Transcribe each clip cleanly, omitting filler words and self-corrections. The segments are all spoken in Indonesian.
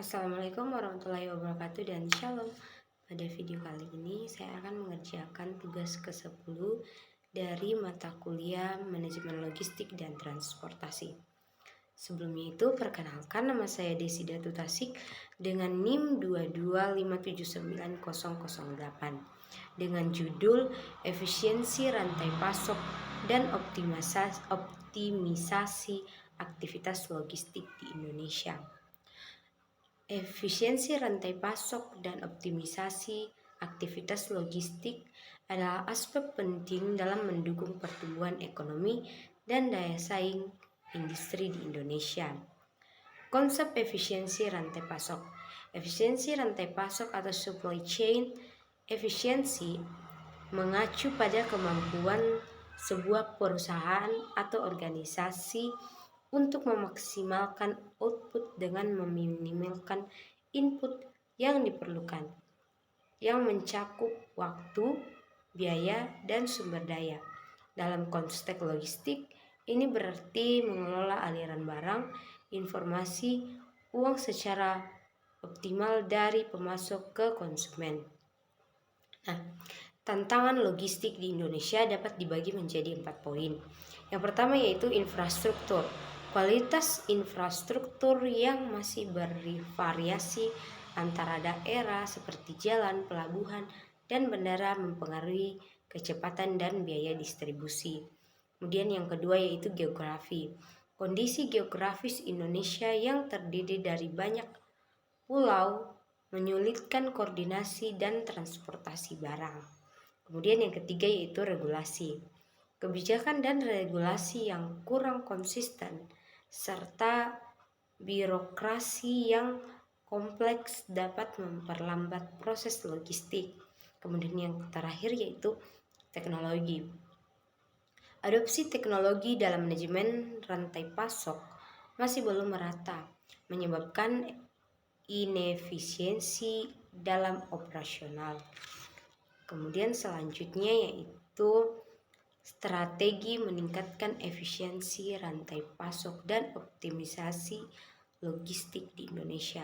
Assalamualaikum warahmatullahi wabarakatuh dan shalom. Pada video kali ini saya akan mengerjakan tugas ke-10 dari mata kuliah Manajemen Logistik dan Transportasi. Sebelumnya itu perkenalkan, nama saya Desi Datu Tasik dengan NIM 225799008 dengan judul Efisiensi Rantai Pasok dan Optimisasi Aktivitas Logistik di Indonesia. Efisiensi rantai pasok dan optimisasi aktivitas logistik adalah aspek penting dalam mendukung pertumbuhan ekonomi dan daya saing industri di Indonesia. Konsep efisiensi rantai pasok. Efisiensi rantai pasok atau supply chain efisiensi mengacu pada kemampuan sebuah perusahaan atau organisasi untuk memaksimalkan output dengan meminimalkan input yang diperlukan, yang mencakup waktu, biaya, dan sumber daya. Dalam konteks logistik, ini berarti mengelola aliran barang, informasi, uang secara optimal dari pemasok ke konsumen. Nah, tantangan logistik di Indonesia dapat dibagi menjadi 4 poin. Yang pertama yaitu infrastruktur. Kualitas infrastruktur yang masih bervariasi antara daerah seperti jalan, pelabuhan, dan bandara mempengaruhi kecepatan dan biaya distribusi. Kemudian yang kedua yaitu geografi. Kondisi geografis Indonesia yang terdiri dari banyak pulau menyulitkan koordinasi dan transportasi barang. Kemudian yang ketiga yaitu regulasi. Kebijakan dan regulasi yang kurang konsisten serta birokrasi yang kompleks dapat memperlambat proses logistik. Kemudian yang terakhir yaitu teknologi. Adopsi teknologi dalam manajemen rantai pasok masih belum merata, menyebabkan inefisiensi dalam operasional. Kemudian selanjutnya yaitu strategi meningkatkan efisiensi rantai pasok dan optimisasi logistik di Indonesia.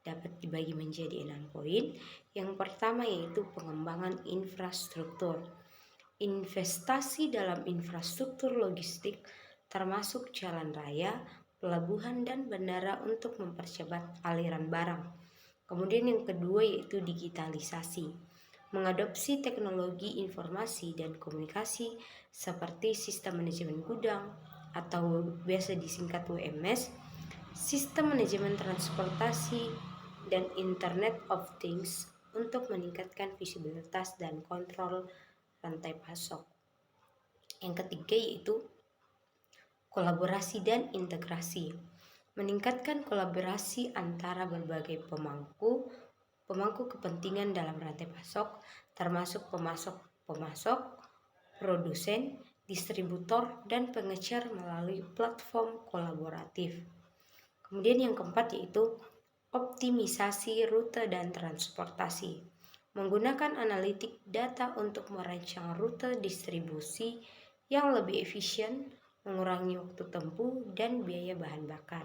Dapat dibagi menjadi 6 poin. Yang pertama yaitu pengembangan infrastruktur. Investasi dalam infrastruktur logistik termasuk jalan raya, pelabuhan, dan bandara untuk mempercepat aliran barang. Kemudian yang kedua yaitu digitalisasi. Mengadopsi teknologi informasi dan komunikasi seperti sistem manajemen gudang atau biasa disingkat WMS, sistem manajemen transportasi, dan Internet of Things untuk meningkatkan visibilitas dan kontrol rantai pasok. Yang ketiga yaitu kolaborasi dan integrasi. Meningkatkan kolaborasi antara berbagai pemangku kepentingan dalam rantai pasok, termasuk pemasok, produsen, distributor, dan pengecer melalui platform kolaboratif. Kemudian yang keempat yaitu optimisasi rute dan transportasi. Menggunakan analitik data untuk merancang rute distribusi yang lebih efisien, mengurangi waktu tempuh dan biaya bahan bakar.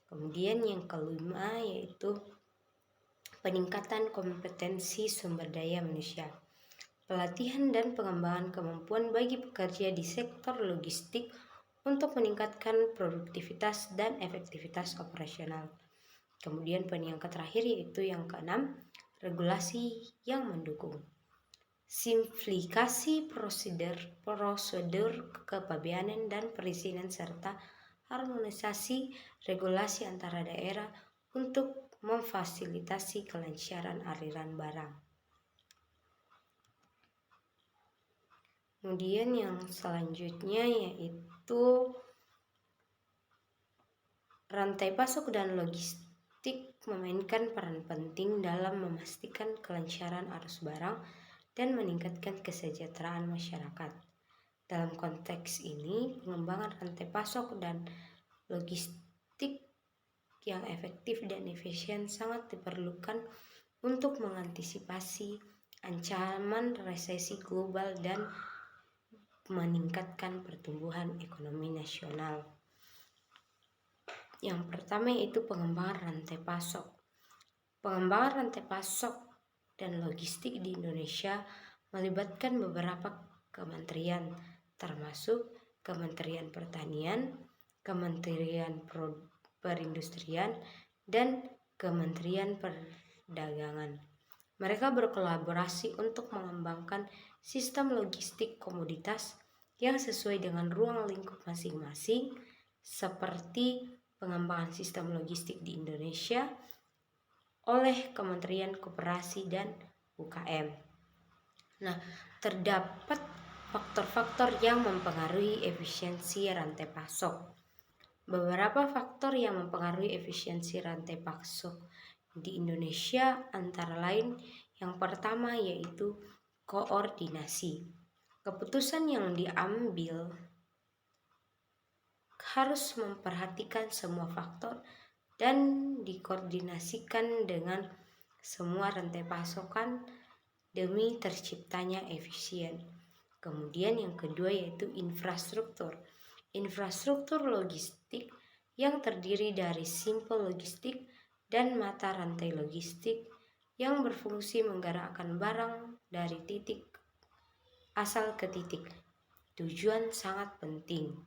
Kemudian yang kelima yaitu peningkatan kompetensi sumber daya manusia. Pelatihan dan pengembangan kemampuan bagi pekerja di sektor logistik untuk meningkatkan produktivitas dan efektivitas operasional. Kemudian poin yang terakhir yaitu yang keenam, regulasi yang mendukung. Simplifikasi prosedur kepabeanan dan perizinan serta harmonisasi regulasi antara daerah untuk memfasilitasi kelancaran aliran barang. Kemudian yang selanjutnya yaitu rantai pasok dan logistik memainkan peran penting dalam memastikan kelancaran arus barang dan meningkatkan kesejahteraan masyarakat. Dalam konteks ini, pengembangan rantai pasok dan logistik yang efektif dan efisien sangat diperlukan untuk mengantisipasi ancaman resesi global dan meningkatkan pertumbuhan ekonomi nasional. Yang pertama yaitu pengembangan rantai pasok. Pengembangan rantai pasok dan logistik di Indonesia melibatkan beberapa kementerian, termasuk Kementerian Pertanian, Kementerian Perindustrian, dan Kementerian Perdagangan. Mereka berkolaborasi untuk mengembangkan sistem logistik komoditas yang sesuai dengan ruang lingkup masing-masing, seperti pengembangan sistem logistik di Indonesia oleh Kementerian Koperasi dan UKM. Nah, terdapat faktor-faktor yang mempengaruhi efisiensi rantai pasok. Beberapa faktor yang mempengaruhi efisiensi rantai pasok di Indonesia antara lain yang pertama yaitu koordinasi. Keputusan yang diambil harus memperhatikan semua faktor dan dikoordinasikan dengan semua rantai pasokan demi terciptanya efisien. Kemudian yang kedua yaitu infrastruktur. Infrastruktur logistik yang terdiri dari simpel logistik dan mata rantai logistik yang berfungsi menggerakkan barang dari titik asal ke titik tujuan sangat penting.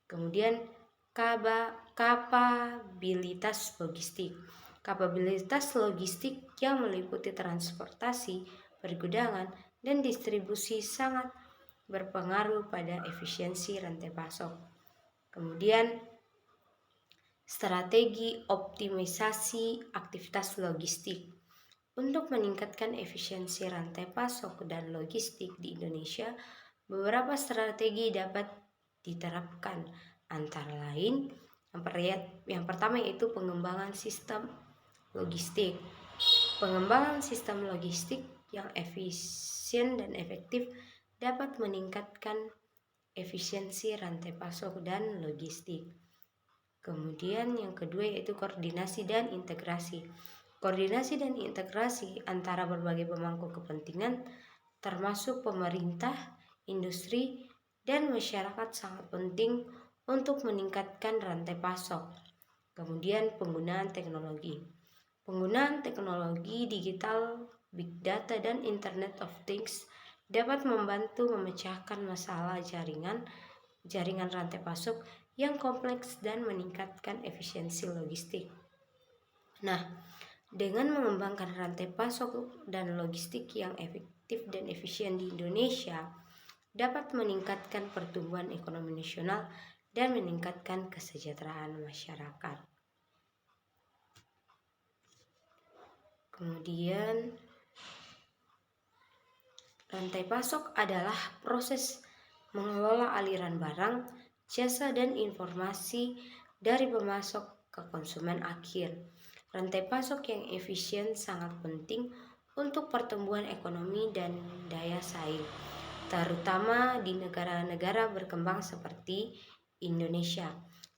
Kemudian kapabilitas logistik. Kapabilitas logistik yang meliputi transportasi, pergudangan, dan distribusi sangat berpengaruh pada efisiensi rantai pasok. Kemudian strategi optimisasi aktivitas logistik. Untuk meningkatkan efisiensi rantai pasok dan logistik di Indonesia, beberapa strategi dapat diterapkan, antara lain yang pertama yaitu pengembangan sistem logistik. Pengembangan sistem logistik yang efisien dan efektif dapat meningkatkan efisiensi rantai pasok dan logistik. Kemudian yang kedua yaitu koordinasi dan integrasi. Koordinasi dan integrasi antara berbagai pemangku kepentingan termasuk pemerintah, industri, dan masyarakat sangat penting untuk meningkatkan rantai pasok. Kemudian penggunaan teknologi. Penggunaan teknologi digital, big data, dan Internet of Things dapat membantu memecahkan masalah jaringan rantai pasok yang kompleks dan meningkatkan efisiensi logistik. Nah, dengan mengembangkan rantai pasok dan logistik yang efektif dan efisien di Indonesia, dapat meningkatkan pertumbuhan ekonomi nasional dan meningkatkan kesejahteraan masyarakat. Kemudian, rantai pasok adalah proses mengelola aliran barang, jasa, dan informasi dari pemasok ke konsumen akhir. Rantai pasok yang efisien sangat penting untuk pertumbuhan ekonomi dan daya saing, terutama di negara-negara berkembang seperti Indonesia.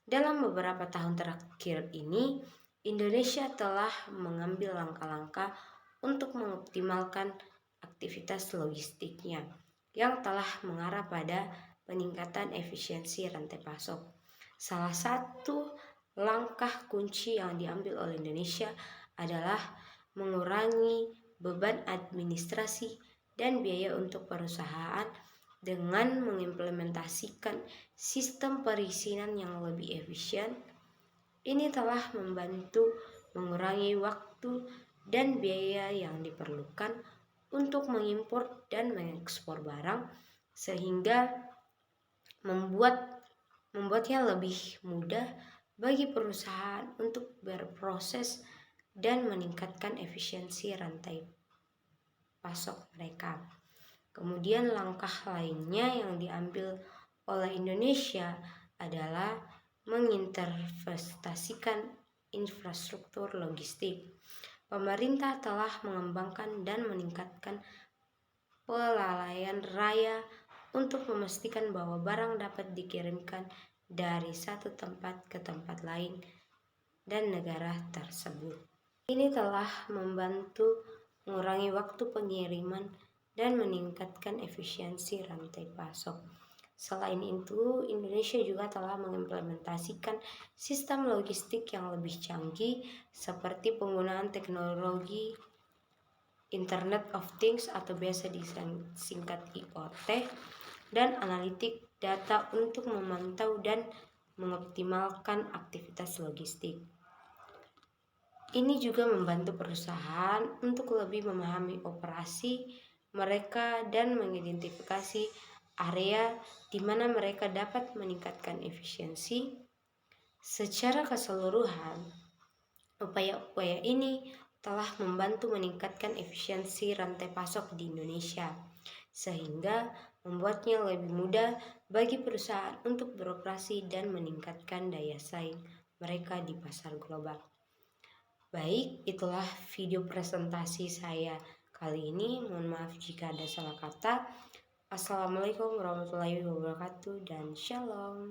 Dalam beberapa tahun terakhir ini, Indonesia telah mengambil langkah-langkah untuk mengoptimalkan aktivitas logistiknya yang telah mengarah pada peningkatan efisiensi rantai pasok. Salah satu langkah kunci yang diambil oleh Indonesia adalah mengurangi beban administrasi dan biaya untuk perusahaan dengan mengimplementasikan sistem perizinan yang lebih efisien. Ini telah membantu mengurangi waktu dan biaya yang diperlukan untuk mengimpor dan mengekspor barang, sehingga membuatnya lebih mudah bagi perusahaan untuk berproses dan meningkatkan efisiensi rantai pasok mereka. Kemudian langkah lainnya yang diambil oleh Indonesia adalah menginvestasikan infrastruktur logistik. Pemerintah telah mengembangkan dan meningkatkan pelalaian raya untuk memastikan bahwa barang dapat dikirimkan dari satu tempat ke tempat lain dan negara tersebut. Ini telah membantu mengurangi waktu pengiriman dan meningkatkan efisiensi rantai pasok. Selain itu, Indonesia juga telah mengimplementasikan sistem logistik yang lebih canggih seperti penggunaan teknologi Internet of Things atau biasa disingkat IoT dan analitik data untuk memantau dan mengoptimalkan aktivitas logistik. Ini juga membantu perusahaan untuk lebih memahami operasi mereka dan mengidentifikasi area di mana mereka dapat meningkatkan efisiensi. Secara keseluruhan, upaya-upaya ini telah membantu meningkatkan efisiensi rantai pasok di Indonesia, sehingga membuatnya lebih mudah bagi perusahaan untuk beroperasi dan meningkatkan daya saing mereka di pasar global. Baik, itulah video presentasi saya kali ini. Mohon maaf jika ada salah kata. Assalamualaikum warahmatullahi wabarakatuh dan shalom.